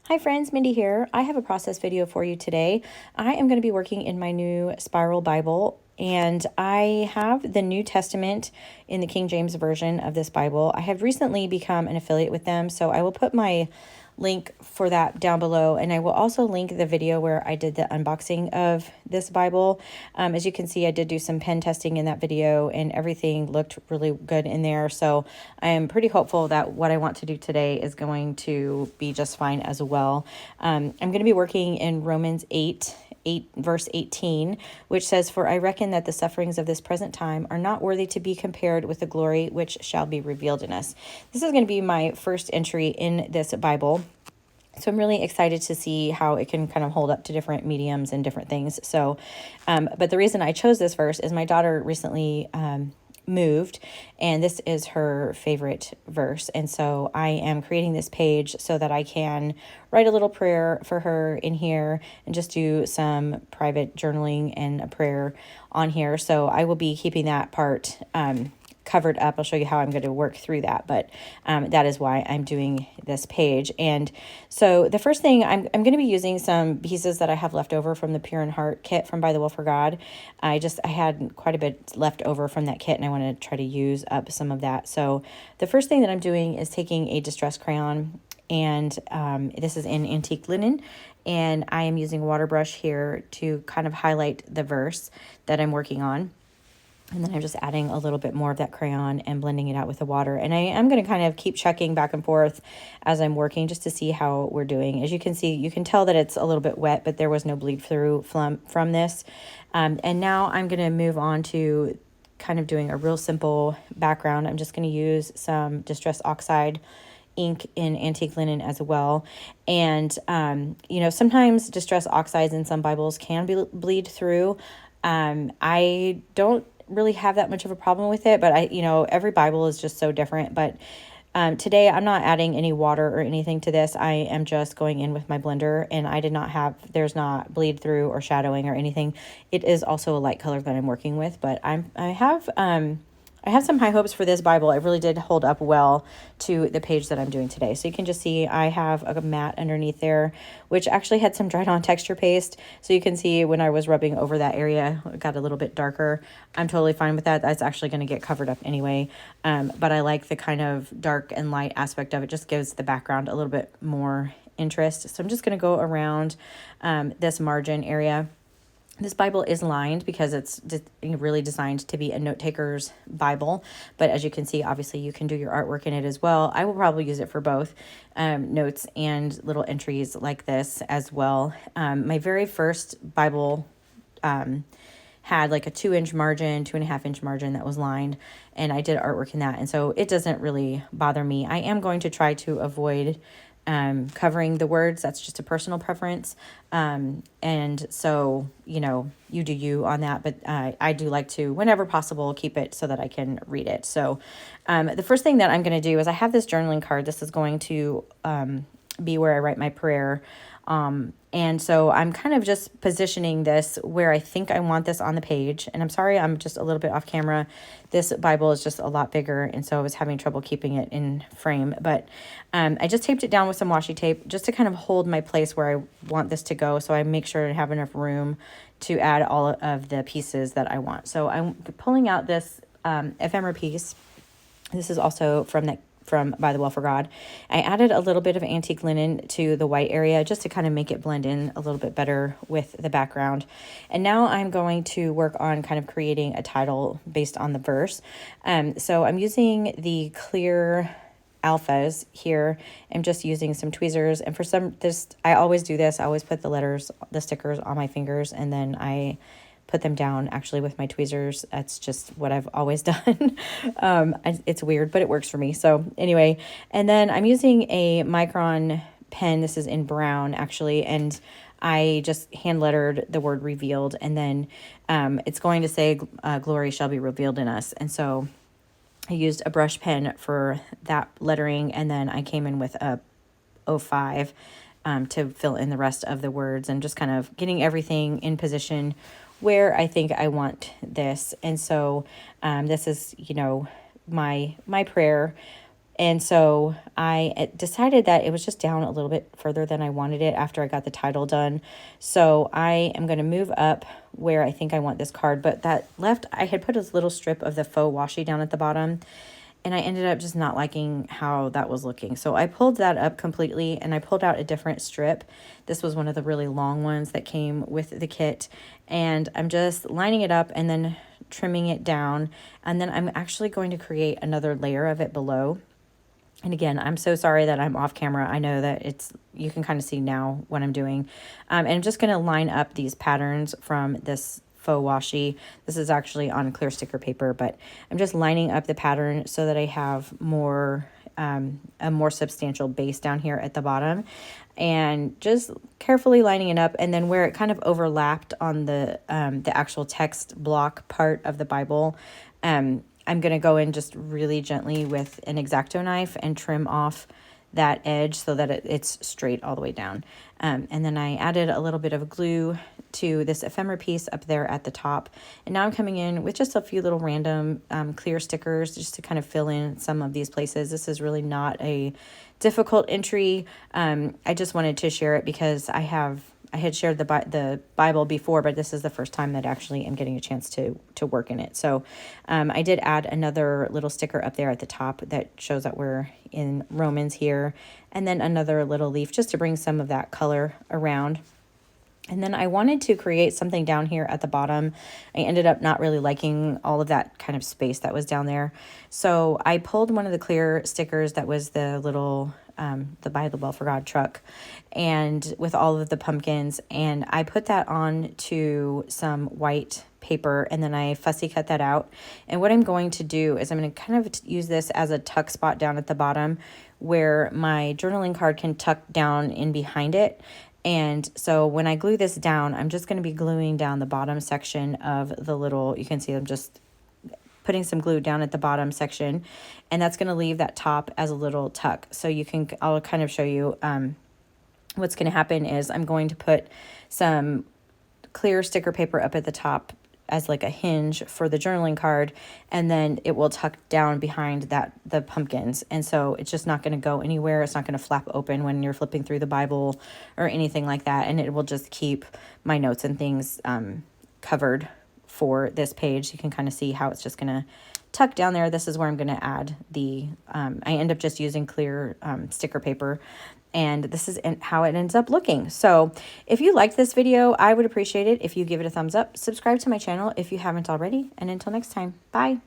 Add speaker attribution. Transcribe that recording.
Speaker 1: Hi friends, Mindy here. I have a process video for you today. I am going to be working in my new Spiral Bible, and I have the New Testament in the King James Version of this Bible. I have recently become an affiliate with them, so I will put my link for that down below, and I will also link the video where I did the unboxing of this Bible. As you can see, I did do some pen testing in that video, and everything looked really good in there, so I am pretty hopeful that what I want to do today is going to be just fine as well. I'm going to be working in Romans 8 verse 18, which says, "For I reckon that the sufferings of this present time are not worthy to be compared with the glory which shall be revealed in us." This is going to be my first entry in this Bible. So I'm really excited to see how it can kind of hold up to different mediums and different things. So, but the reason I chose this verse is my daughter recently moved, and this is her favorite verse. And so I am creating this page so that I can write a little prayer for her in here and just do some private journaling and a prayer on here. So I will be keeping that part covered up. I'll show you how I'm going to work through that, but that is why I'm doing this page. And so the first thing, I'm going to be using some pieces that I have left over from the Pure in Heart kit from By the Will for God. I had quite a bit left over from that kit, and I want to try to use up some of that. So the first thing that I'm doing is taking a distress crayon, and this is in antique linen, and I am using a water brush here to kind of highlight the verse that I'm working on. And then I'm just adding a little bit more of that crayon and blending it out with the water. And I am going to kind of keep checking back and forth as I'm working just to see how we're doing. As you can see, you can tell that it's a little bit wet, but there was no bleed through from this. And now I'm going to move on to kind of doing a real simple background. I'm just going to use some Distress Oxide ink in antique linen as well. And, sometimes Distress Oxides in some Bibles can bleed through. I don't really have that much of a problem with it, but every Bible is just so different. But today I'm not adding any water or anything to this. I am just going in with my blender, and there's not bleed through or shadowing or anything. It is also a light color that I'm working with, but I have some high hopes for this Bible. It really did hold up well to the page that I'm doing today. So you can just see I have a mat underneath there, which actually had some dried on texture paste. So you can see when I was rubbing over that area, it got a little bit darker. I'm totally fine with that. That's actually going to get covered up anyway. But I like the kind of dark and light aspect of it. Just gives the background a little bit more interest. So I'm just going to go around this margin area. This Bible is lined because it's really designed to be a note taker's Bible. But as you can see, obviously you can do your artwork in it as well. I will probably use it for both notes and little entries like this as well. My very first Bible had like a 2-inch margin, 2.5-inch margin that was lined, and I did artwork in that. And so it doesn't really bother me. I am going to try to avoid covering the words. That's just a personal preference. And so, you do you on that, but I do like to, whenever possible, keep it so that I can read it. So the first thing that I'm going to do is I have this journaling card. This is going to be where I write my prayer. And so I'm kind of just positioning this where I think I want this on the page. And I'm sorry, I'm just a little bit off camera. This Bible is just a lot bigger, and so I was having trouble keeping it in frame. But I just taped it down with some washi tape just to kind of hold my place where I want this to go, so I make sure to have enough room to add all of the pieces that I want. So I'm pulling out this ephemera piece. This is also from By the Will for God. I added a little bit of antique linen to the white area just to kind of make it blend in a little bit better with the background. And now I'm going to work on kind of creating a title based on the verse. So I'm using the clear alphas here. I'm just using some tweezers, and I always do this. I always put the stickers on my fingers, and then I put them down actually with my tweezers. That's just what I've always done. It's weird, but it works for me. So anyway, and then I'm using a micron pen. This is in brown actually, and I just hand lettered the word revealed, and then it's going to say glory shall be revealed in us. And so I used a brush pen for that lettering, and then I came in with a 05 to fill in the rest of the words, and just kind of getting everything in position where I think I want this. And so this is, my prayer And so I decided that it was just down a little bit further than I wanted it after I got the title done. So I am going to move up where I think I want this card. But that left, I had put a little strip of the faux washi down at the bottom. And I ended up just not liking how that was looking. So I pulled that up completely and I pulled out a different strip. This was one of the really long ones that came with the kit. And I'm just lining it up and then trimming it down. And then I'm actually going to create another layer of it below. And again, I'm so sorry that I'm off camera. I know that you can kind of see now what I'm doing. And I'm just going to line up these patterns from this faux washi. This is actually on clear sticker paper, but I'm just lining up the pattern so that I have a more substantial base down here at the bottom, and just carefully lining it up. And then where it kind of overlapped on the actual text block part of the Bible, I'm going to go in just really gently with an X-Acto knife and trim off that edge so that it's straight all the way down. And then I added a little bit of glue to this ephemera piece up there at the top. And now I'm coming in with just a few little random clear stickers just to kind of fill in some of these places. This is really not a difficult entry. I just wanted to share it because I had shared the Bible before, but this is the first time that actually I'm getting a chance to work in it. So I did add another little sticker up there at the top that shows that we're in Romans here, and then another little leaf just to bring some of that color around. And then I wanted to create something down here at the bottom. I ended up not really liking all of that kind of space that was down there. So I pulled one of the clear stickers that was the little, the By the Well for God truck, and with all of the pumpkins, and I put that on to some white paper, and then I fussy cut that out. And what I'm going to do is I'm going to kind of use this as a tuck spot down at the bottom where my journaling card can tuck down in behind it. And so when I glue this down, I'm just going to be gluing down the bottom section of the little, you can see I'm just putting some glue down at the bottom section, and that's going to leave that top as a little tuck. So I'll kind of show you what's going to happen is I'm going to put some clear sticker paper up at the top as like a hinge for the journaling card, and then it will tuck down behind the pumpkins. And so it's just not going to go anywhere. It's not going to flap open when you're flipping through the Bible or anything like that. And it will just keep my notes and things covered for this page. You can kind of see how it's just going to tuck down there. This is where I'm going to add I end up just using clear sticker paper. And this is how it ends up looking. So if you liked this video, I would appreciate it if you give it a thumbs up. Subscribe to my channel if you haven't already. And until next time, bye.